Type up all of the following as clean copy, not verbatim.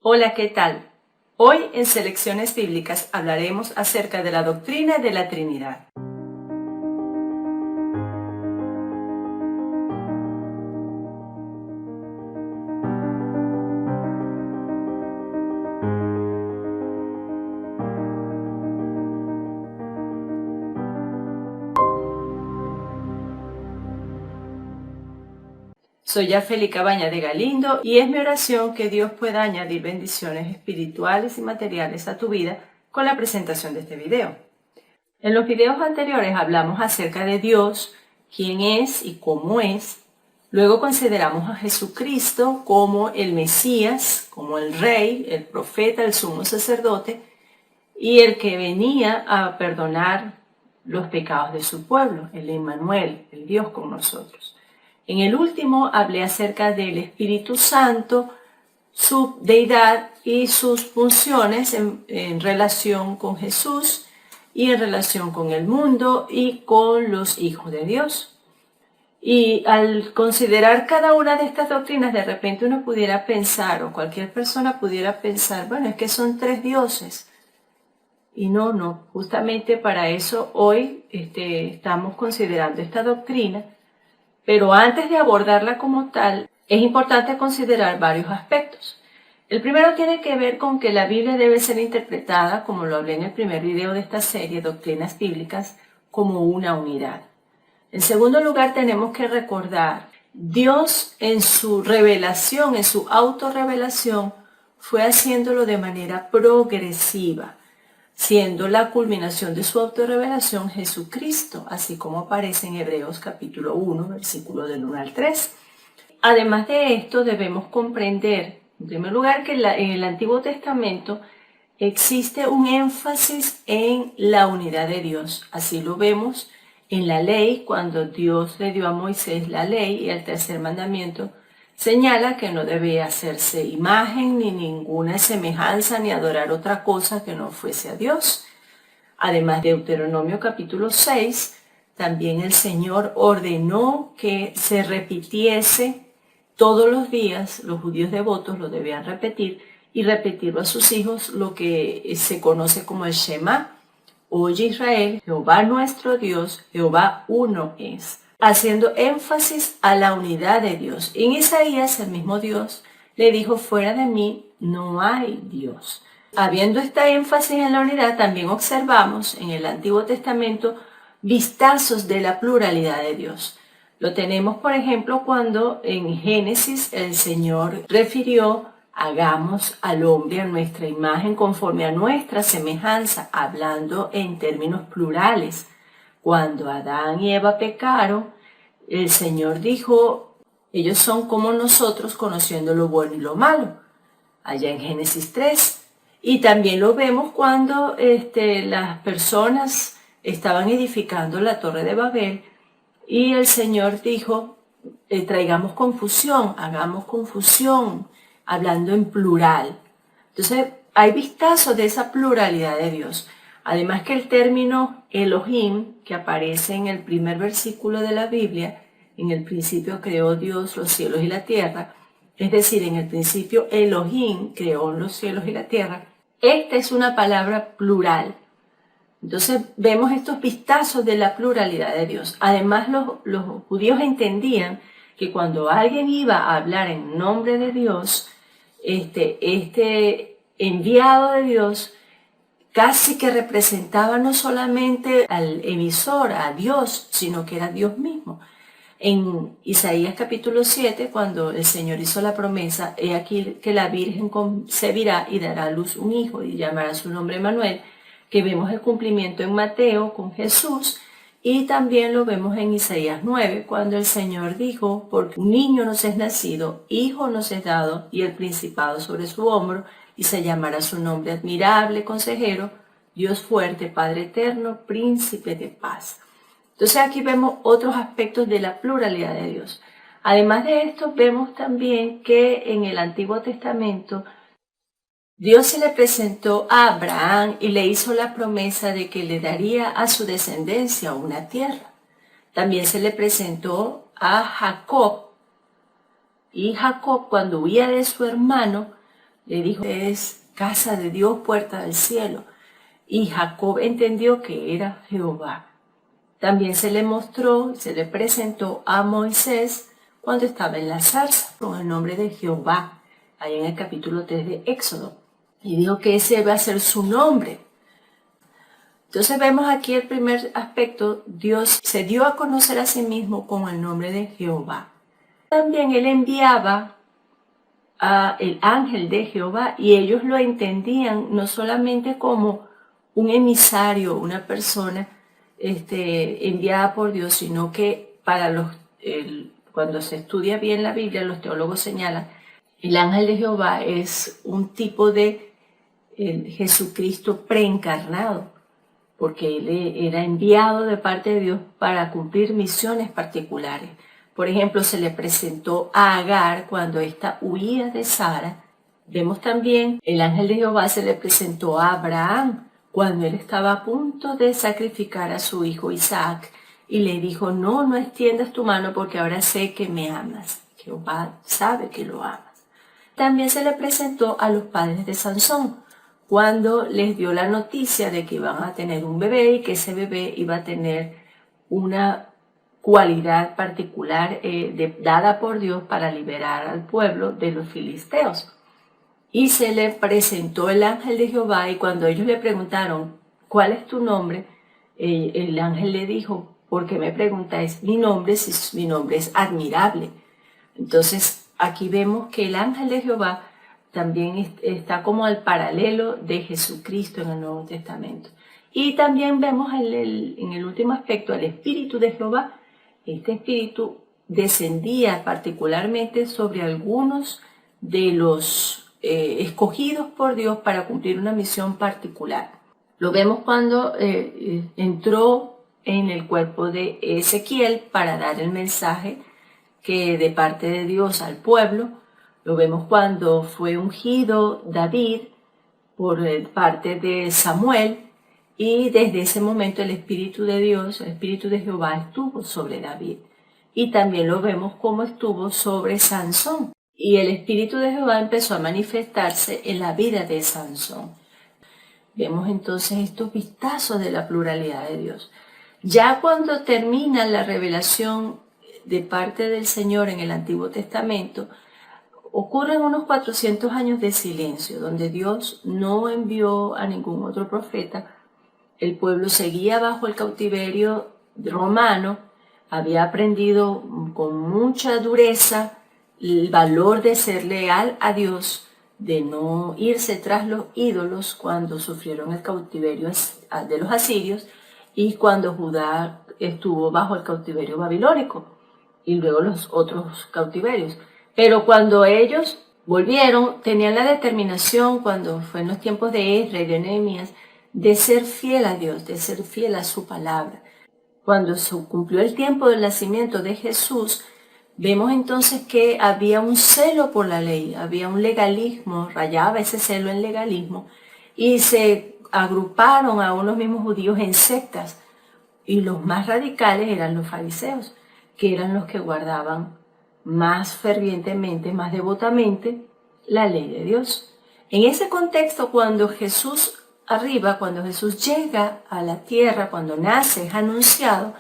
Hola, ¿qué tal? Hoy en Selecciones Bíblicas hablaremos acerca de la doctrina de la Trinidad. Soy Yafeli Cabaña de Galindo y es mi oración que Dios pueda añadir bendiciones espirituales y materiales a tu vida con la presentación de este video. En los videos anteriores hablamos acerca de Dios, quién es y cómo es. Luego consideramos a Jesucristo como el Mesías, como el Rey, el Profeta, el Sumo Sacerdote y el que venía a perdonar los pecados de su pueblo, el Emmanuel, el Dios con nosotros. En el último hablé acerca del Espíritu Santo, su deidad y sus funciones en relación con Jesús y en relación con el mundo y con los hijos de Dios. Y al considerar cada una de estas doctrinas, de repente uno pudiera pensar, o cualquier persona pudiera pensar, bueno, es que son tres dioses. Y no, justamente para eso hoy estamos considerando esta doctrina. Pero antes de abordarla como tal, es importante considerar varios aspectos. El primero tiene que ver con que la Biblia debe ser interpretada, como lo hablé en el primer video de esta serie, Doctrinas Bíblicas, como una unidad. En segundo lugar, tenemos que recordar, Dios en su revelación, en su autorrevelación, fue haciéndolo de manera progresiva, siendo la culminación de su autorrevelación Jesucristo, así como aparece en Hebreos capítulo 1, versículo del 1 al 3. Además de esto, debemos comprender, en primer lugar, que en el Antiguo Testamento existe un énfasis en la unidad de Dios. Así lo vemos en la ley, cuando Dios le dio a Moisés la ley y el tercer mandamiento, señala que no debe hacerse imagen ni ninguna semejanza ni adorar otra cosa que no fuese a Dios. Además de Deuteronomio capítulo 6, también el Señor ordenó que se repitiese todos los días, los judíos devotos lo debían repetir y repetirlo a sus hijos, lo que se conoce como el Shema. Oye Israel, Jehová nuestro Dios, Jehová uno es, haciendo énfasis a la unidad de Dios. En Isaías, el mismo Dios le dijo, fuera de mí no hay Dios. Habiendo esta énfasis en la unidad, también observamos en el Antiguo Testamento vistazos de la pluralidad de Dios. Lo tenemos, por ejemplo, cuando en Génesis el Señor refirió, hagamos al hombre a nuestra imagen conforme a nuestra semejanza, hablando en términos plurales. Cuando Adán y Eva pecaron, el Señor dijo, ellos son como nosotros conociendo lo bueno y lo malo, allá en Génesis 3. Y también lo vemos cuando las personas estaban edificando la Torre de Babel y el Señor dijo, traigamos confusión, hagamos confusión, hablando en plural. Entonces, hay vistazos de esa pluralidad de Dios. Además que el término Elohim, que aparece en el primer versículo de la Biblia, en el principio creó Dios los cielos y la tierra, es decir, en el principio Elohim creó los cielos y la tierra, esta es una palabra plural. Entonces vemos estos vistazos de la pluralidad de Dios. Además los judíos entendían que cuando alguien iba a hablar en nombre de Dios, este enviado de Dios casi que representaba no solamente al emisor, a Dios, sino que era Dios mismo. En Isaías capítulo 7, cuando el Señor hizo la promesa, he aquí que la Virgen concebirá y dará a luz un hijo y llamará su nombre Emmanuel, que vemos el cumplimiento en Mateo con Jesús, y también lo vemos en Isaías 9, cuando el Señor dijo, porque un niño nos es nacido, hijo nos es dado, y el principado sobre su hombro, y se llamará su nombre admirable, consejero, Dios fuerte, Padre eterno, príncipe de paz. Entonces aquí vemos otros aspectos de la pluralidad de Dios. Además de esto, vemos también que en el Antiguo Testamento Dios se le presentó a Abraham y le hizo la promesa de que le daría a su descendencia una tierra. También se le presentó a Jacob, y Jacob, cuando huía de su hermano, Le dijo, es casa de Dios, puerta del cielo. Y Jacob entendió que era Jehová. También se le mostró, se le presentó a Moisés cuando estaba en la zarza con el nombre de Jehová, ahí en el capítulo 3 de Éxodo. Y dijo que ese va a ser su nombre. Entonces vemos aquí el primer aspecto, Dios se dio a conocer a sí mismo con el nombre de Jehová. También él enviaba a el ángel de Jehová y ellos lo entendían no solamente como un emisario, una persona enviada por Dios, sino que para cuando se estudia bien la Biblia, los teólogos señalan, el ángel de Jehová es un tipo de Jesucristo preencarnado, porque él era enviado de parte de Dios para cumplir misiones particulares. Por ejemplo, se le presentó a Agar cuando ésta huía de Sara. Vemos también el ángel de Jehová se le presentó a Abraham cuando él estaba a punto de sacrificar a su hijo Isaac y le dijo, no extiendas tu mano porque ahora sé que me amas. Jehová sabe que lo amas. También se le presentó a los padres de Sansón cuando les dio la noticia de que iban a tener un bebé y que ese bebé iba a tener una cualidad particular dada por Dios para liberar al pueblo de los filisteos. Y se le presentó el ángel de Jehová y cuando ellos le preguntaron, ¿cuál es tu nombre? El ángel le dijo, ¿por qué me preguntáis mi nombre si mi nombre es admirable? Entonces aquí vemos que el ángel de Jehová también está como al paralelo de Jesucristo en el Nuevo Testamento. Y también vemos en el último aspecto al Espíritu de Jehová. Este Espíritu descendía particularmente sobre algunos de los escogidos por Dios para cumplir una misión particular. Lo vemos cuando entró en el cuerpo de Ezequiel para dar el mensaje que de parte de Dios al pueblo. Lo vemos cuando fue ungido David por parte de Samuel y desde ese momento el Espíritu de Dios, el Espíritu de Jehová estuvo sobre David. Y también lo vemos como estuvo sobre Sansón. Y el Espíritu de Jehová empezó a manifestarse en la vida de Sansón. Vemos entonces estos vistazos de la pluralidad de Dios. Ya cuando termina la revelación de parte del Señor en el Antiguo Testamento, ocurren unos 400 años de silencio, donde Dios no envió a ningún otro profeta. El pueblo seguía bajo el cautiverio romano, había aprendido con mucha dureza el valor de ser leal a Dios, de no irse tras los ídolos cuando sufrieron el cautiverio de los asirios y cuando Judá estuvo bajo el cautiverio babilónico y luego los otros cautiverios. Pero cuando ellos volvieron, tenían la determinación, cuando fue en los tiempos de Esdras y de Nehemías, de ser fiel a Dios, de ser fiel a su palabra. Cuando se cumplió el tiempo del nacimiento de Jesús, vemos entonces que había un celo por la ley, había un legalismo, rayaba ese celo en legalismo, y se agruparon a unos mismos judíos en sectas, y los más radicales eran los fariseos, que eran los que guardaban más fervientemente, más devotamente la ley de Dios. En ese contexto, cuando Jesús cuando Jesús llega a la tierra, cuando nace, es anunciado,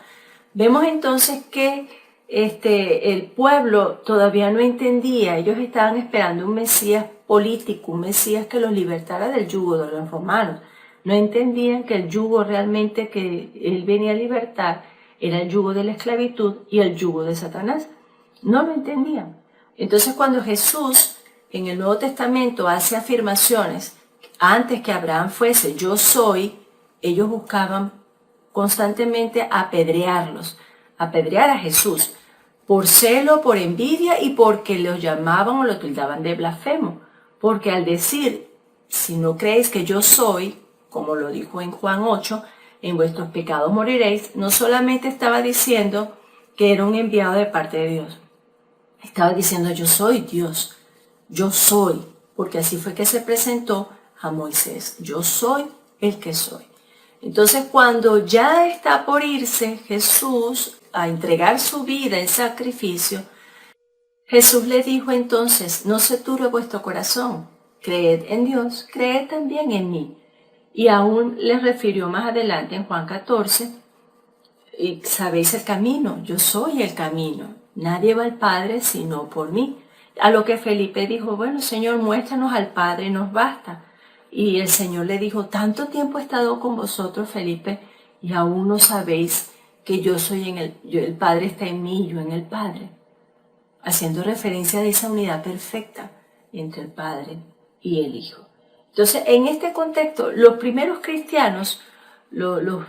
vemos entonces que el pueblo todavía no entendía, ellos estaban esperando un Mesías político, un Mesías que los libertara del yugo de los romanos. No entendían que el yugo realmente que él venía a libertar era el yugo de la esclavitud y el yugo de Satanás. No lo entendían. Entonces cuando Jesús en el Nuevo Testamento hace afirmaciones, antes que Abraham fuese yo soy, ellos buscaban constantemente apedrear a Jesús, por celo, por envidia y porque lo llamaban o lo tildaban de blasfemo. Porque al decir, si no creéis que yo soy, como lo dijo en Juan 8, en vuestros pecados moriréis, no solamente estaba diciendo que era un enviado de parte de Dios, estaba diciendo yo soy Dios, yo soy, porque así fue que se presentó a Moisés, yo soy el que soy. Entonces cuando ya está por irse Jesús a entregar su vida en sacrificio, Jesús le dijo entonces, no se turbe vuestro corazón, creed en Dios, creed también en mí. Y aún les refirió más adelante en Juan 14, y sabéis el camino, yo soy el camino, nadie va al Padre sino por mí. A lo que Felipe dijo, bueno, Señor, muéstranos al Padre y nos basta. Y el Señor le dijo, tanto tiempo he estado con vosotros, Felipe, y aún no sabéis que yo soy el Padre está en mí y yo en el Padre. Haciendo referencia a esa unidad perfecta entre el Padre y el Hijo. Entonces, en este contexto, los primeros cristianos, los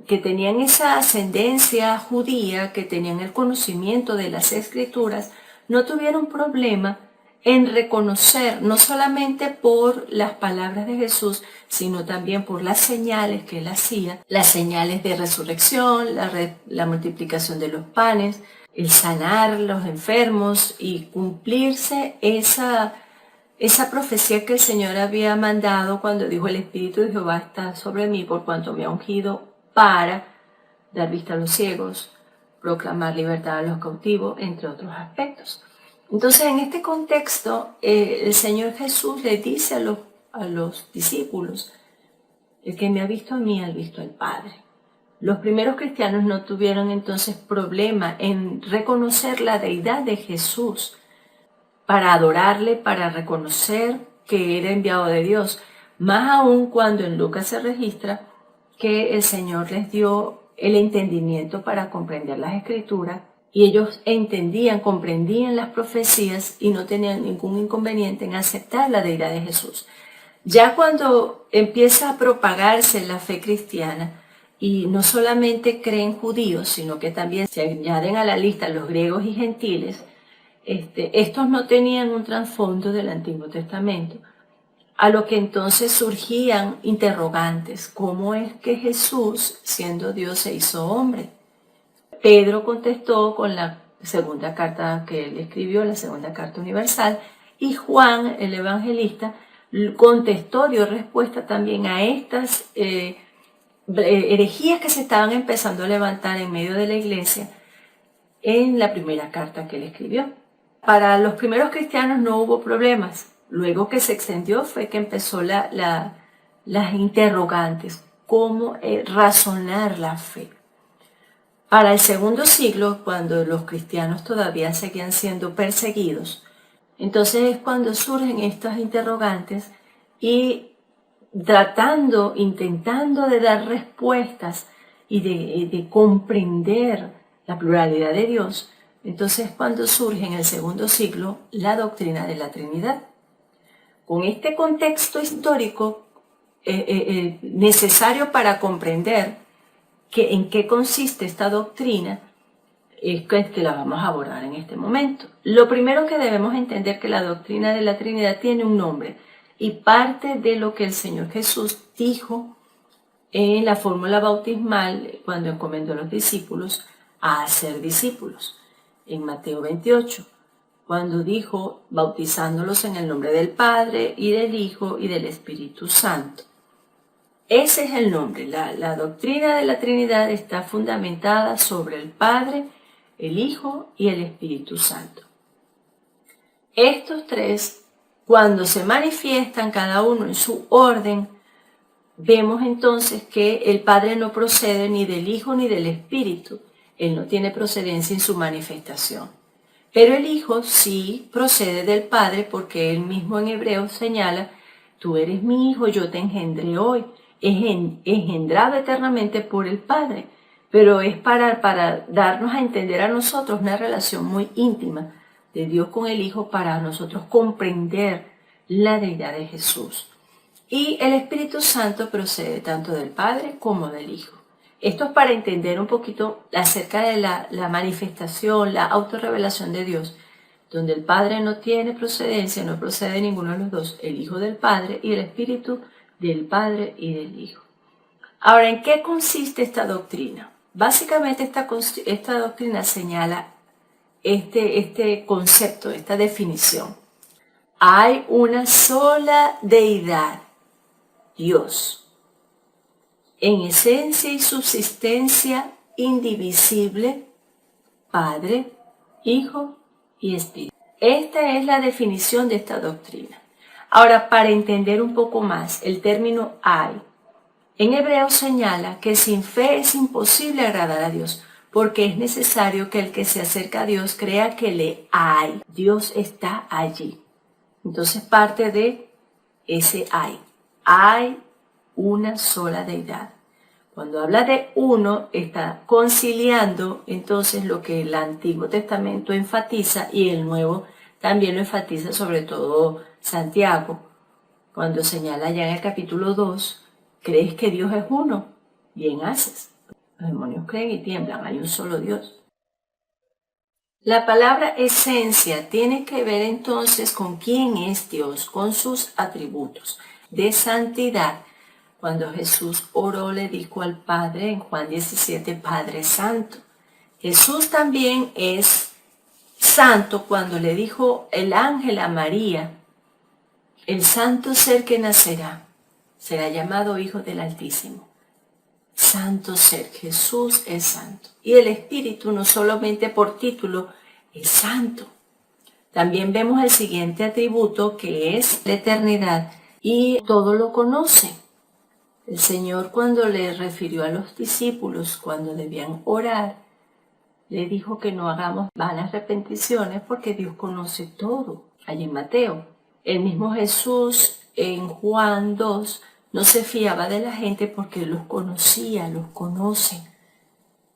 que tenían esa ascendencia judía, que tenían el conocimiento de las Escrituras, no tuvieron problema en reconocer, no solamente por las palabras de Jesús, sino también por las señales que él hacía, las señales de resurrección, la multiplicación de los panes, el sanar los enfermos y cumplirse esa profecía que el Señor había mandado cuando dijo: el Espíritu de Jehová está sobre mí por cuanto me ha ungido para dar vista a los ciegos, proclamar libertad a los cautivos, entre otros aspectos. Entonces, en este contexto, el Señor Jesús le dice a los discípulos: el que me ha visto a mí, ha visto al Padre. Los primeros cristianos no tuvieron entonces problema en reconocer la deidad de Jesús, para adorarle, para reconocer que era enviado de Dios. Más aún cuando en Lucas se registra que el Señor les dio el entendimiento para comprender las Escrituras, y ellos entendían, comprendían las profecías y no tenían ningún inconveniente en aceptar la deidad de Jesús. Ya cuando empieza a propagarse la fe cristiana, y no solamente creen judíos, sino que también se añaden a la lista los griegos y gentiles, estos no tenían un trasfondo del Antiguo Testamento, a lo que entonces surgían interrogantes. ¿Cómo es que Jesús, siendo Dios, se hizo hombre? Pedro contestó con la segunda carta que él escribió, la segunda carta universal, y Juan, el evangelista, contestó, dio respuesta también a estas herejías que se estaban empezando a levantar en medio de la iglesia en la primera carta que él escribió. Para los primeros cristianos no hubo problemas. Luego que se extendió fue que empezó las interrogantes, cómo razonar la fe. Para el segundo siglo, cuando los cristianos todavía seguían siendo perseguidos, entonces es cuando surgen estas interrogantes y intentando de dar respuestas y de comprender la pluralidad de Dios. Entonces, cuando surge en el segundo siglo la doctrina de la Trinidad. Con este contexto histórico necesario para comprender en qué consiste esta doctrina, es que la vamos a abordar en este momento. Lo primero que debemos entender es que la doctrina de la Trinidad tiene un nombre y parte de lo que el Señor Jesús dijo en la fórmula bautismal cuando encomendó a los discípulos a hacer discípulos. En Mateo 28, cuando dijo, bautizándolos en el nombre del Padre y del Hijo y del Espíritu Santo. Ese es el nombre. La doctrina de la Trinidad está fundamentada sobre el Padre, el Hijo y el Espíritu Santo. Estos tres, cuando se manifiestan cada uno en su orden, vemos entonces que el Padre no procede ni del Hijo ni del Espíritu. Él no tiene procedencia en su manifestación. Pero el Hijo sí procede del Padre, porque él mismo en hebreo señala: tú eres mi Hijo, yo te engendré hoy. Es engendrado eternamente por el Padre, pero es para darnos a entender a nosotros una relación muy íntima de Dios con el Hijo, para nosotros comprender la deidad de Jesús. Y el Espíritu Santo procede tanto del Padre como del Hijo. Esto es para entender un poquito acerca de la manifestación, la autorrevelación de Dios, donde el Padre no tiene procedencia, no procede ninguno de los dos, el Hijo del Padre y el Espíritu del Padre y del Hijo. Ahora, ¿en qué consiste esta doctrina? Básicamente esta doctrina señala este concepto, esta definición. Hay una sola deidad, Dios, en esencia y subsistencia indivisible, Padre, Hijo y Espíritu. Esta es la definición de esta doctrina. Ahora, para entender un poco más, el término hay en hebreo señala que sin fe es imposible agradar a Dios, porque es necesario que el que se acerca a Dios crea que le hay. Dios está allí. Entonces parte de ese hay. Hay una sola deidad. Cuando habla de uno, está conciliando entonces lo que el Antiguo Testamento enfatiza y el Nuevo también lo enfatiza, sobre todo Santiago, cuando señala ya en el capítulo 2, crees que Dios es uno, bien haces. Los demonios creen y tiemblan, hay un solo Dios. La palabra esencia tiene que ver entonces con quién es Dios, con sus atributos de santidad. Cuando Jesús oró, le dijo al Padre en Juan 17, Padre Santo. Jesús también es santo cuando le dijo el ángel a María, el santo ser que nacerá será llamado Hijo del Altísimo. Santo ser, Jesús es santo. Y el Espíritu no solamente por título es santo. También vemos el siguiente atributo que es la eternidad y todo lo conoce. El Señor cuando le refirió a los discípulos cuando debían orar, le dijo que no hagamos vanas repeticiones porque Dios conoce todo. Allí en Mateo. El mismo Jesús en Juan 2 no se fiaba de la gente porque los conocía, los conoce.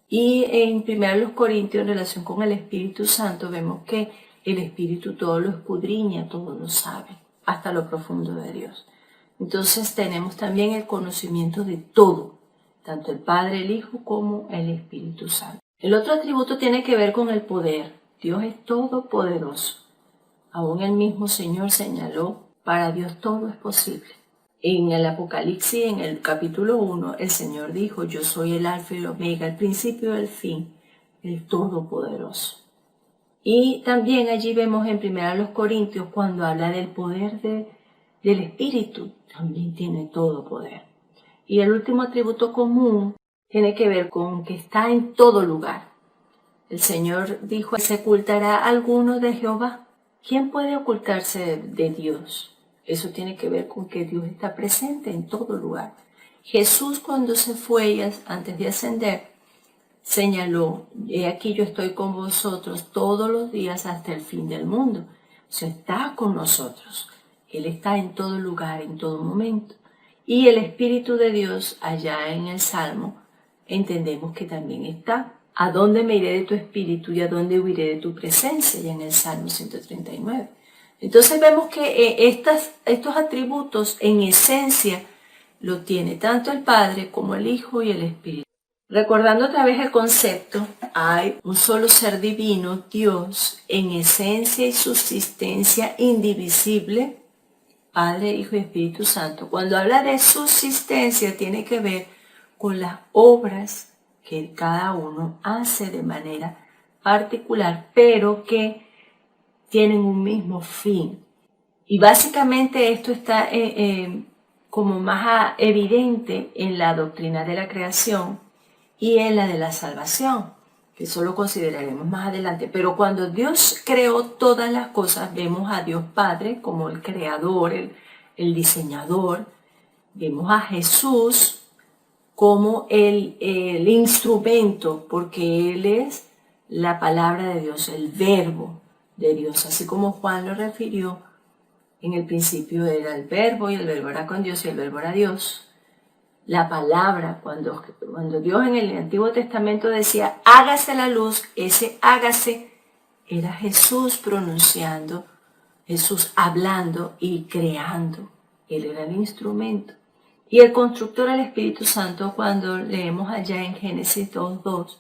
Y en 1 Corintios, en relación con el Espíritu Santo, vemos que el Espíritu todo lo escudriña, todo lo sabe, hasta lo profundo de Dios. Entonces tenemos también el conocimiento de todo, tanto el Padre, el Hijo, como el Espíritu Santo. El otro atributo tiene que ver con el poder. Dios es todopoderoso. Aún el mismo Señor señaló, para Dios todo es posible. En el Apocalipsis, en el capítulo 1, el Señor dijo, yo soy el Alfa y el Omega, el principio y el fin, el Todopoderoso. Y también allí vemos en 1 Corintios, cuando habla del poder del Espíritu, también tiene todo poder. Y el último atributo común tiene que ver con que está en todo lugar. El Señor dijo, ¿se ocultará alguno de Jehová? ¿Quién puede ocultarse de Dios? Eso tiene que ver con que Dios está presente en todo lugar. Jesús cuando se fue, antes de ascender, señaló, he aquí yo estoy con vosotros todos los días hasta el fin del mundo. O sea, está con nosotros. Él está en todo lugar, en todo momento. Y el Espíritu de Dios, allá en el Salmo, entendemos que también está. ¿A dónde me iré de tu espíritu y a dónde huiré de tu presencia? Ya en el Salmo 139. Entonces vemos que estos atributos en esencia lo tiene tanto el Padre como el Hijo y el Espíritu. Recordando otra vez el concepto, hay un solo ser divino, Dios, en esencia y subsistencia indivisible, Padre, Hijo y Espíritu Santo. Cuando habla de subsistencia tiene que ver con las obras que cada uno hace de manera particular, pero que tienen un mismo fin. Y básicamente esto está como más evidente en la doctrina de la creación y en la de la salvación, que eso lo consideraremos más adelante. Pero cuando Dios creó todas las cosas, vemos a Dios Padre como el creador, el diseñador. Vemos a Jesús como el instrumento, porque Él es la palabra de Dios, el verbo de Dios, así como Juan lo refirió, en el principio era el verbo y el verbo era con Dios y el verbo era Dios. La palabra, cuando Dios en el Antiguo Testamento decía, hágase la luz, ese hágase era Jesús pronunciando, Jesús hablando y creando. Él era el instrumento. Y el constructor, el Espíritu Santo, cuando leemos allá en Génesis 2:2,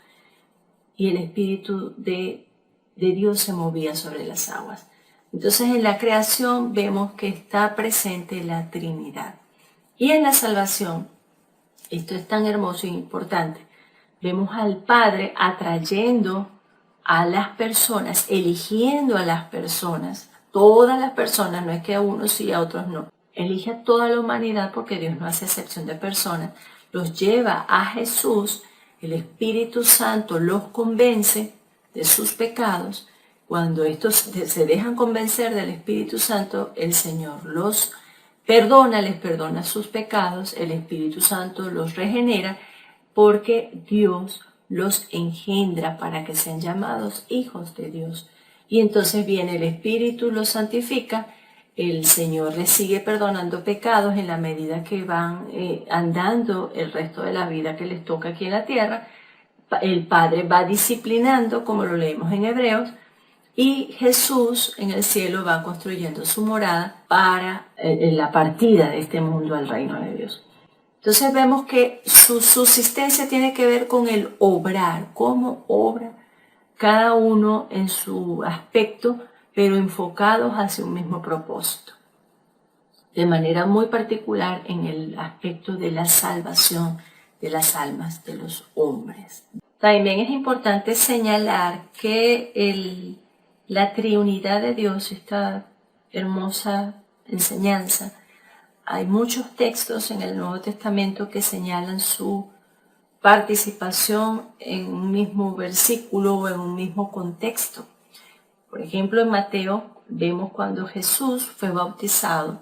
y el Espíritu de Dios se movía sobre las aguas. Entonces en la creación vemos que está presente la Trinidad. Y en la salvación, esto es tan hermoso y importante, vemos al Padre atrayendo a las personas, eligiendo a las personas, todas las personas, no es que a unos sí, a otros no. Elige a toda la humanidad porque Dios no hace excepción de personas, los lleva a Jesús, el Espíritu Santo los convence de sus pecados, cuando estos se dejan convencer del Espíritu Santo, el Señor los perdona, les perdona sus pecados, el Espíritu Santo los regenera porque Dios los engendra para que sean llamados hijos de Dios. Y entonces viene el Espíritu, los santifica, el Señor les sigue perdonando pecados en la medida que van andando el resto de la vida que les toca aquí en la tierra. El Padre va disciplinando, como lo leemos en Hebreos, y Jesús en el cielo va construyendo su morada para la partida de este mundo al reino de Dios. Entonces vemos que su subsistencia tiene que ver con el obrar, cómo obra cada uno en su aspecto, pero enfocados hacia un mismo propósito. De manera muy particular en el aspecto de la salvación de las almas de los hombres. También es importante señalar que la triunidad de Dios, esta hermosa enseñanza, hay muchos textos en el Nuevo Testamento que señalan su participación en un mismo versículo o en un mismo contexto. Por ejemplo, en Mateo vemos cuando Jesús fue bautizado,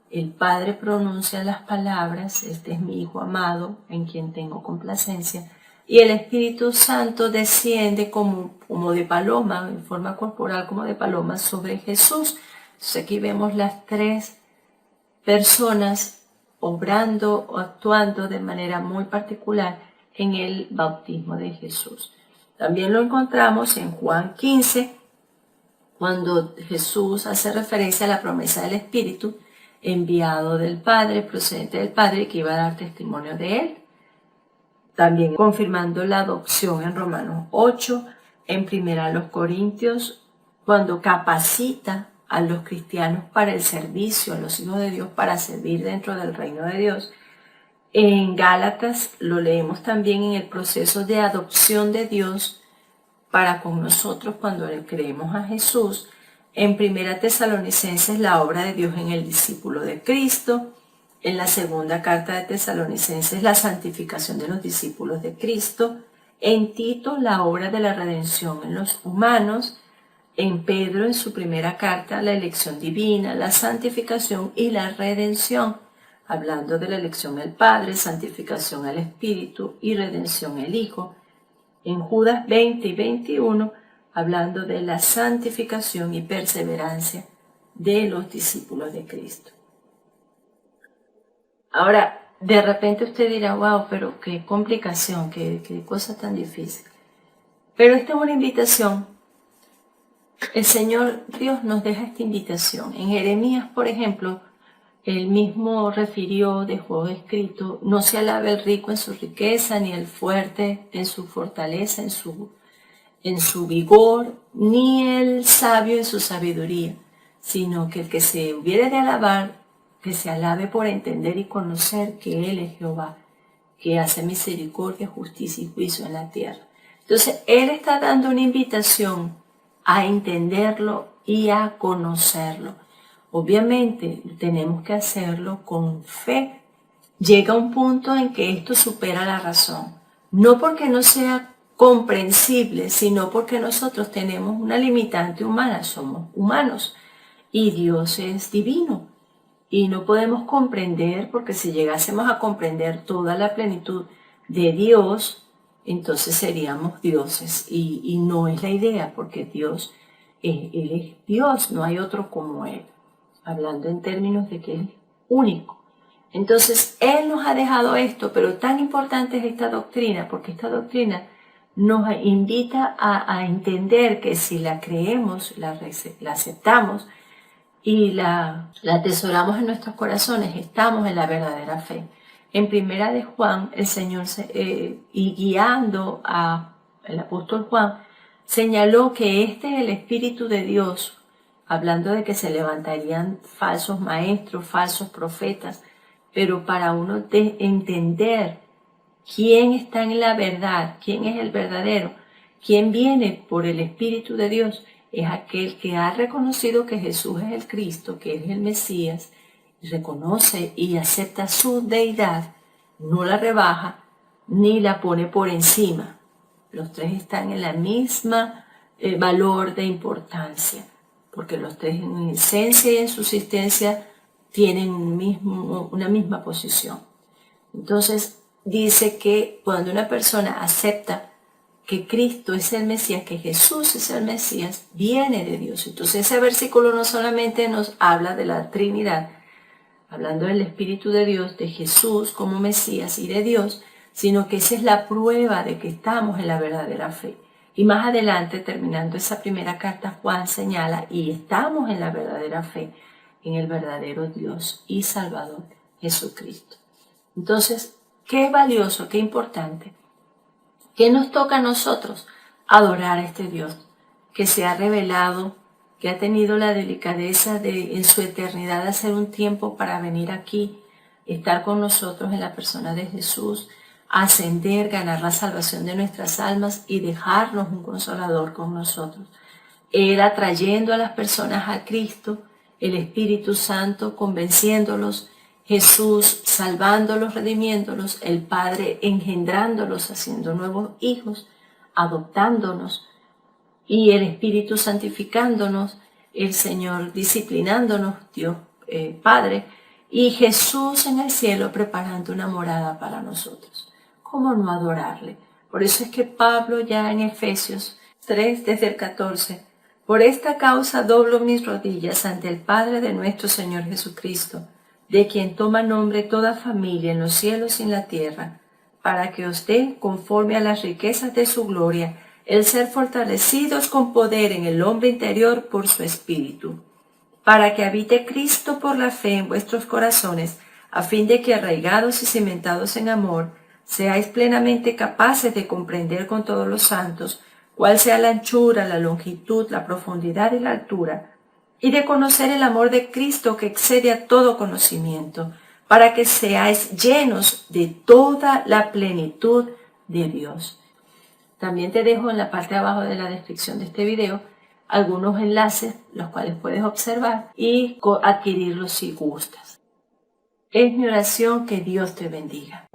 el Padre pronuncia las palabras, este es mi Hijo amado, en quien tengo complacencia, y el Espíritu Santo desciende como de paloma, en forma corporal como de paloma, sobre Jesús. Entonces aquí vemos las tres personas obrando o actuando de manera muy particular en el bautismo de Jesús. También lo encontramos en Juan 15, cuando Jesús hace referencia a la promesa del Espíritu enviado del Padre, procedente del Padre, que iba a dar testimonio de él. También confirmando la adopción en Romanos 8, en 1 Corintios, cuando capacita a los cristianos para el servicio, a los hijos de Dios, para servir dentro del reino de Dios. En Gálatas lo leemos también en el proceso de adopción de Dios para con nosotros cuando le creemos a Jesús. En 1 Tesalonicenses, la obra de Dios en el discípulo de Cristo. En la segunda carta de Tesalonicenses, la santificación de los discípulos de Cristo. En Tito, la obra de la redención en los humanos. En Pedro, en su primera carta, la elección divina, la santificación y la redención, hablando de la elección del Padre, santificación al Espíritu y redención al Hijo. En Judas 20 y 21, hablando de la santificación y perseverancia de los discípulos de Cristo. Ahora, de repente usted dirá, wow, pero qué complicación, qué cosa tan difícil. Pero esta es una invitación. El Señor Dios nos deja esta invitación. En Jeremías, por ejemplo, él mismo refirió, dejó escrito, no se alabe el rico en su riqueza, ni el fuerte en su fortaleza, en su vigor, ni el sabio en su sabiduría, sino que el que se hubiere de alabar, que se alabe por entender y conocer que Él es Jehová, que hace misericordia, justicia y juicio en la tierra. Entonces, Él está dando una invitación a entenderlo y a conocerlo. Obviamente, tenemos que hacerlo con fe. Llega un punto en que esto supera la razón. No porque no sea comprensible, sino porque nosotros tenemos una limitante humana, somos humanos y Dios es divino. Y no podemos comprender, porque si llegásemos a comprender toda la plenitud de Dios, entonces seríamos dioses. Y no es la idea, porque Dios, Él es Dios, no hay otro como Él. Hablando en términos de que Él es único. Entonces, Él nos ha dejado esto, pero tan importante es esta doctrina, porque esta doctrina nos invita a entender que si la creemos, la aceptamos, y la atesoramos en nuestros corazones, estamos en la verdadera fe. En Primera de Juan, el Señor, y guiando al apóstol Juan, señaló que este es el Espíritu de Dios, hablando de que se levantarían falsos maestros, falsos profetas, pero para uno entender quién está en la verdad, quién es el verdadero, quién viene por el Espíritu de Dios, es aquel que ha reconocido que Jesús es el Cristo, que es el Mesías, reconoce y acepta su deidad, no la rebaja ni la pone por encima. Los tres están en la misma valor de importancia, porque los tres en esencia y en subsistencia tienen una misma posición. Entonces dice que cuando una persona acepta que Cristo es el Mesías, que Jesús es el Mesías, viene de Dios. Entonces ese versículo no solamente nos habla de la Trinidad, hablando del Espíritu de Dios, de Jesús como Mesías y de Dios, sino que esa es la prueba de que estamos en la verdadera fe. Y más adelante, terminando esa primera carta, Juan señala, y estamos en la verdadera fe, en el verdadero Dios y Salvador, Jesucristo. Entonces, qué valioso, qué importante. ¿Qué nos toca a nosotros? Adorar a este Dios que se ha revelado, que ha tenido la delicadeza de en su eternidad hacer un tiempo para venir aquí, estar con nosotros en la persona de Jesús, ascender, ganar la salvación de nuestras almas y dejarnos un consolador con nosotros. Él atrayendo a las personas a Cristo, el Espíritu Santo convenciéndolos, Jesús salvándolos, redimiéndolos, el Padre engendrándolos, haciendo nuevos hijos, adoptándonos, y el Espíritu santificándonos, el Señor disciplinándonos, Dios Padre, y Jesús en el cielo preparando una morada para nosotros. ¿Cómo no adorarle? Por eso es que Pablo ya en Efesios 3, desde el 14, por esta causa doblo mis rodillas ante el Padre de nuestro Señor Jesucristo, de quien toma nombre toda familia en los cielos y en la tierra, para que os dé, conforme a las riquezas de su gloria, el ser fortalecidos con poder en el hombre interior por su Espíritu, para que habite Cristo por la fe en vuestros corazones, a fin de que arraigados y cimentados en amor, seáis plenamente capaces de comprender con todos los santos cuál sea la anchura, la longitud, la profundidad y la altura, y de conocer el amor de Cristo que excede a todo conocimiento, para que seáis llenos de toda la plenitud de Dios. También te dejo en la parte de abajo de la descripción de este video algunos enlaces, los cuales puedes observar y adquirirlos si gustas. Es mi oración que Dios te bendiga.